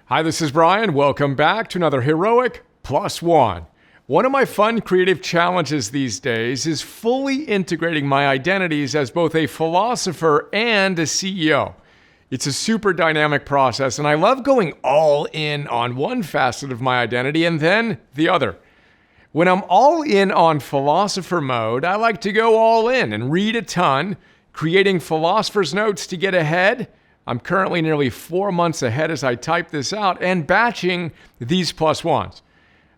Hi, this is Brian. Welcome back to another heroic plus one. One of my fun creative challenges these days is fully integrating my identities as both a philosopher and a CEO. It's a super dynamic process, and I love going all in on one facet of my identity and then the other. When I'm all in on philosopher mode, I like to go all in and read a ton, creating Philosopher's Notes to get ahead. I'm currently nearly 4 months ahead as I type this out and batching these plus ones.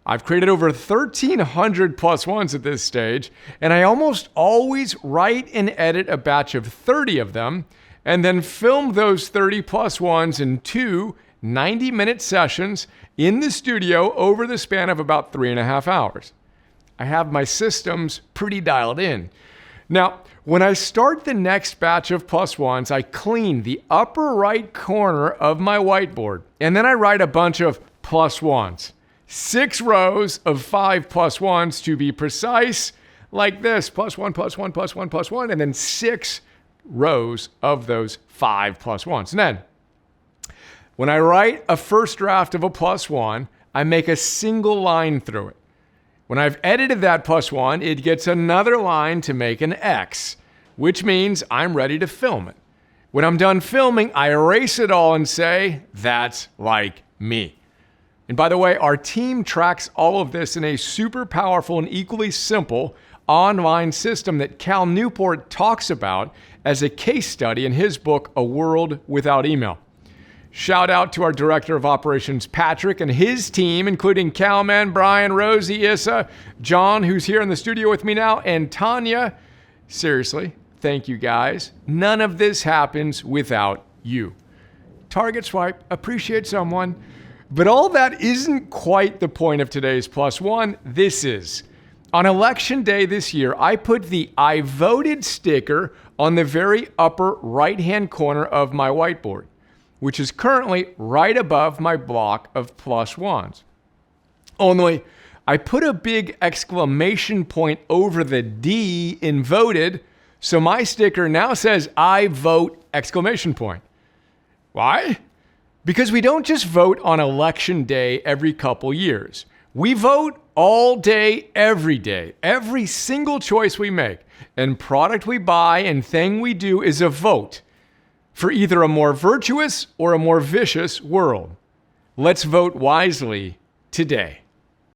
I've created over 1,300 plus ones at this stage, and I almost always write and edit a batch of 30 of them and then film those 30 plus ones in two 90-minute sessions in the studio over the span of about 3.5 hours. I have my systems pretty dialed in. Now, when I start the next batch of plus ones, I clean the upper right corner of my whiteboard, and then I write a bunch of plus ones. 6 rows of 5 plus ones to be precise, like this, plus one, plus one, plus one, plus one, and then 6 rows of those 5 plus ones. And then, when I write a first draft of a plus one, I make a single line through it. When I've edited that plus one, it gets another line to make an X, which means I'm ready to film it. When I'm done filming, I erase it all and say, that's like me. And by the way, our team tracks all of this in a super powerful and equally simple online system that Cal Newport talks about as a case study in his book, A World Without Email. Shout out to our Director of Operations, Patrick, and his team, including Calman, Brian, Rosie, Issa, John, who's here in the studio with me now, and Tanya. Seriously, thank you guys. None of this happens without you. Target swipe, appreciate someone. But all that isn't quite the point of today's plus one. This is. On election day this year, I put the I voted sticker on the very upper right-hand corner of my whiteboard, which is currently right above my block of plus ones. Only, I put a big exclamation point over the D in voted, so my sticker now says I vote exclamation point. Why? Because we don't just vote on election day every couple years. We vote all day, every single choice we make and product we buy and thing we do is a vote for either a more virtuous or a more vicious world. Let's vote wisely today.